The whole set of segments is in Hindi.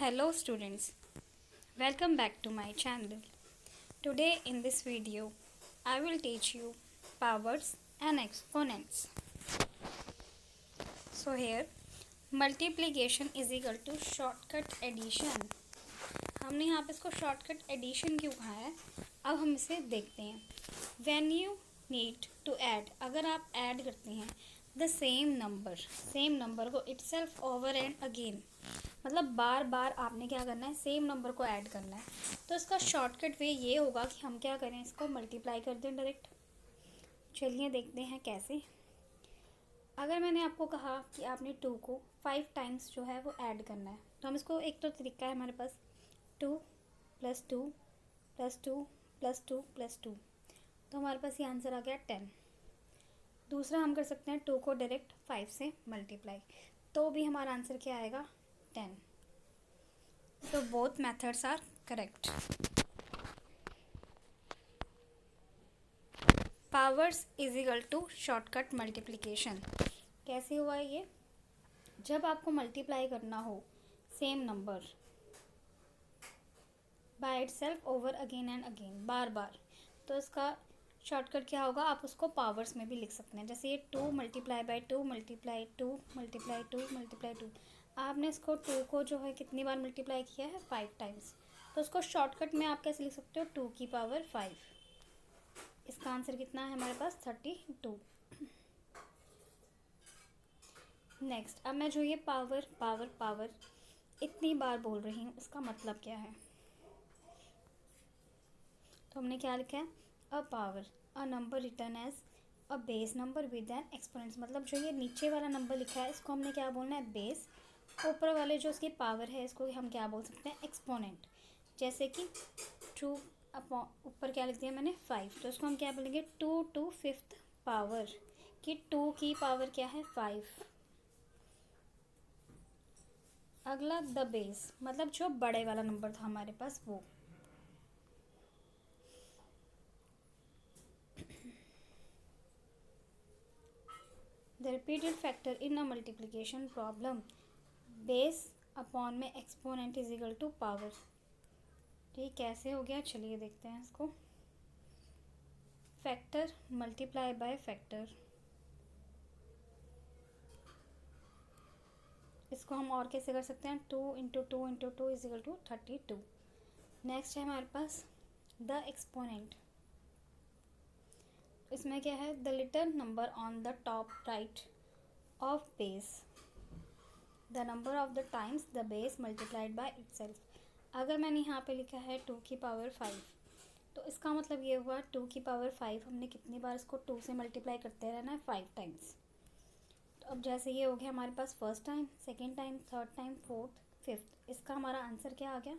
Hello students, welcome back to my channel. Today in this video, I will teach you powers and exponents. So here, multiplication is equal to shortcut addition. हमने यहाँ पे इसको शॉर्टकट एडिशन क्यों कहा है, अब हम इसे देखते हैं. When you need to add, अगर आप ऐड करते हैं द सेम नंबर को itself over and again, मतलब बार बार आपने क्या करना है, सेम नंबर को ऐड करना है. तो इसका शॉर्टकट वे ये होगा कि हम क्या करें, इसको मल्टीप्लाई कर दें डायरेक्ट. चलिए देखते हैं कैसे. अगर मैंने आपको कहा कि आपने 2 को 5 टाइम्स जो है वो ऐड करना है, तो हम इसको, एक तो तरीका है हमारे पास 2 + 2 + 2 + 2 + 2, तो हमारे पास ये आंसर आ गया 10. दूसरा हम कर सकते हैं 2 को डायरेक्ट 5 से मल्टीप्लाई, तो भी हमारा आंसर क्या आएगा, 10. So both methods are correct. Powers is equal to shortcut multiplication. कैसे हुआ ये, जब आपको मल्टीप्लाई करना हो same number by itself over again and again, बार बार, तो इसका शॉर्टकट क्या होगा, आप उसको पावर्स में भी लिख सकते हैं. जैसे ये 2 × 2 × 2 × 2 × 2, आपने इसको 2 को जो है कितनी बार मल्टीप्लाई किया है, 5 टाइम्स, तो उसको शॉर्टकट में आप कैसे लिख सकते हो, 2 की पावर 5. इसका आंसर कितना है हमारे पास, 32. नेक्स्ट, अब मैं जो ये पावर पावर पावर इतनी बार बोल रही हूँ, इसका मतलब क्या है, तो हमने क्या लिखा है, a power, a number written as a base number with an exponent. मतलब जो ये नीचे वाला नंबर लिखा है, इसको हमने क्या बोलना है, बेस. ऊपर वाले जो इसकी पावर है, इसको हम क्या बोल सकते हैं, एक्सपोनेंट. जैसे कि 2 अपॉन, ऊपर क्या लिख दिया मैंने, 5, तो इसको हम क्या बोलेंगे, 2 to 5th पावर, कि 2 की पावर क्या है, 5. अगला द बेस, मतलब जो बड़े वाला नंबर था हमारे पास वो. The repeated factor in a multiplication problem, base upon में exponent is equal to power. ठीक, कैसे हो गया, चलिए देखते हैं इसको. फैक्टर मल्टीप्लाई बाय फैक्टर, इसको हम और कैसे कर सकते हैं, 2 × 2 × 2 इज इक्वल टू 32. नेक्स्ट है हमारे पास द एक्सपोनेंट. इसमें क्या है, the little number on the top right of base, the number of the times the base multiplied by itself. अगर मैंने यहाँ पे लिखा है 2 की पावर 5, तो इसका मतलब ये हुआ 2 की पावर 5 हमने कितनी बार इसको 2 से मल्टीप्लाई करते रहना है, 5 टाइम्स. तो अब जैसे ये हो गया हमारे पास first time, second time, third time, fourth, fifth, इसका हमारा आंसर क्या आ गया,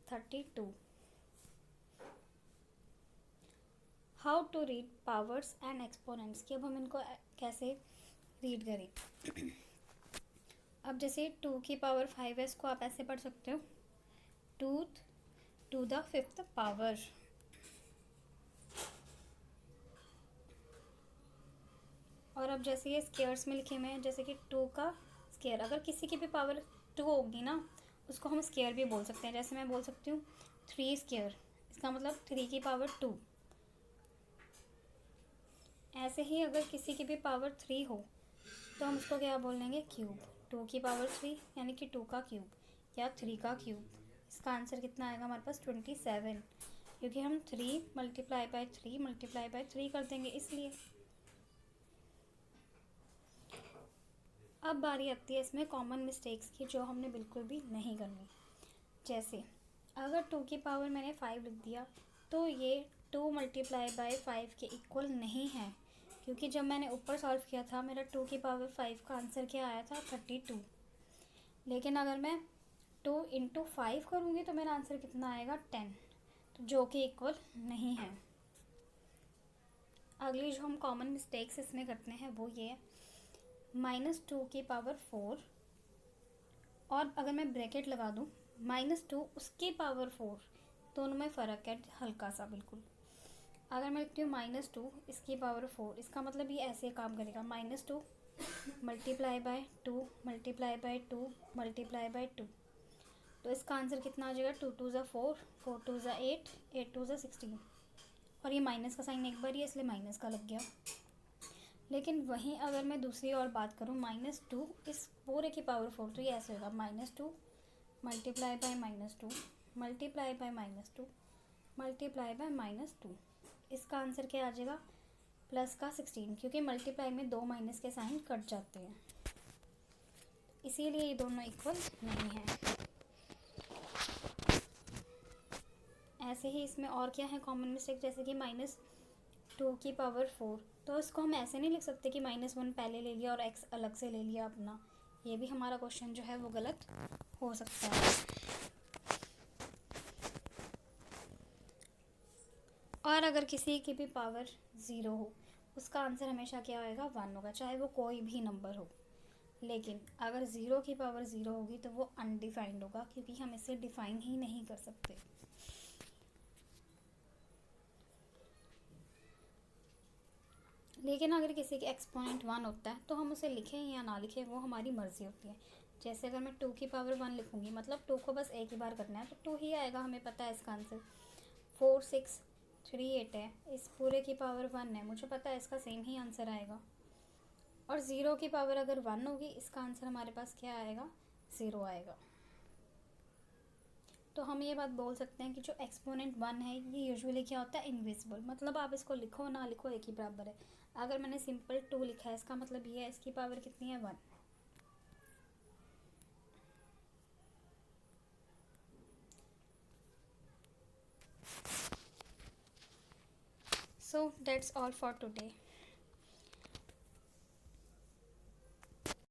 32. How to read powers and exponents, कि अब हम इनको कैसे रीड करें. अब जैसे 2 की पावर 5 है, इसको आप ऐसे पढ़ सकते हो, 2 to the 5th पावर. और अब जैसे ये स्केयर्स में लिखे हुए हैं, जैसे कि 2 का स्केयर, अगर किसी की भी पावर 2 होगी ना, उसको हम स्केयर भी बोल सकते हैं. जैसे मैं बोल सकती हूँ 3 स्केयर, इसका मतलब 3 की पावर 2. ऐसे ही अगर किसी की भी पावर 3 हो, तो हम उसको क्या बोल देंगे, क्यूब. 2 की पावर 3 यानी कि 2 का क्यूब या 3 का क्यूब. इसका आंसर कितना आएगा हमारे पास, 27, क्योंकि हम 3 × 3 × 3 कर देंगे इसलिए. अब बारी आती है इसमें कॉमन मिस्टेक्स की, जो हमने बिल्कुल भी नहीं करनी. जैसे अगर 2 की पावर मैंने 5 लिख दिया, तो ये 2 × 5 के इक्वल नहीं है, क्योंकि जब मैंने ऊपर सॉल्व किया था, मेरा 2 की पावर 5 का आंसर क्या आया था, 32. लेकिन अगर मैं 2 × 5 करूँगी, तो मेरा आंसर कितना आएगा, 10, तो जो कि इक्वल नहीं है. अगली जो हम कॉमन मिस्टेक्स इसमें करते हैं वो ये है, -2 की पावर 4, और अगर मैं ब्रैकेट लगा दूँ -2 उसकी पावर 4, दोनों में फ़र्क है हल्का सा बिल्कुल. अगर मैं लिखती हूँ -2 इसकी पावर 4, इसका मतलब ये ऐसे काम करेगा, -2 × 2 × 2 × 2 × 2. तो इसका आंसर कितना आ जाएगा, 2 2 ज़ा 4, 4 2 ज़ा 8, 8 2 ज़ा 16। और ये माइनस का साइन एक बार ही है इसलिए माइनस का लग गया। लेकिन वहीं अगर मैं दूसरी और बात करूँ, -2 इस पूरे की पावर 4, तो ये ऐसे होगा -2 multiply by -2 multiply by -2 multiply by -2। इसका आंसर क्या आ जाएगा, प्लस का 16, क्योंकि मल्टीप्लाई में 2 माइनस के साइन कट जाते हैं, इसीलिए ये दोनों इक्वल नहीं हैं। ऐसे ही इसमें और क्या है कॉमन मिस्टेक, जैसे कि -2 की पावर 4, तो इसको हम ऐसे नहीं लिख सकते कि -1 पहले ले लिया और x अलग से ले लिया अपना। ये भी हमारा क्वेश्चन जो है वो गलत हो सकता है। और अगर किसी की भी पावर 0 हो, उसका आंसर हमेशा क्या होएगा, 1 होगा, चाहे वो कोई भी नंबर हो। लेकिन अगर 0 की पावर 0 होगी तो वो अनडिफाइंड होगा, क्योंकि हम इसे डिफाइन ही नहीं कर सकते। लेकिन अगर किसी के एक्सपोनेंट 1 होता है तो हम उसे लिखें या ना लिखें वो हमारी मर्ज़ी होती है। जैसे अगर मैं 2 की पावर 1 लिखूँगी, मतलब 2 को बस एक ही बार करना है तो 2 ही आएगा, हमें पता है इसका आंसर। 4 6 3 8 है, इस पूरे की पावर 1 है, मुझे पता है इसका सेम ही आंसर आएगा। और 0 की पावर अगर 1 होगी, इसका आंसर हमारे पास क्या आएगा, 0 आएगा। तो हम ये बात बोल सकते हैं कि जो एक्सपोनेंट 1 है ये यूजुअली क्या होता है, इनविजिबल, मतलब आप इसको लिखो ना लिखो एक ही बराबर है। अगर मैंने सिंपल 2 लिखा है, इसका मतलब ये है इसकी पावर कितनी है, 1। So that's all for today.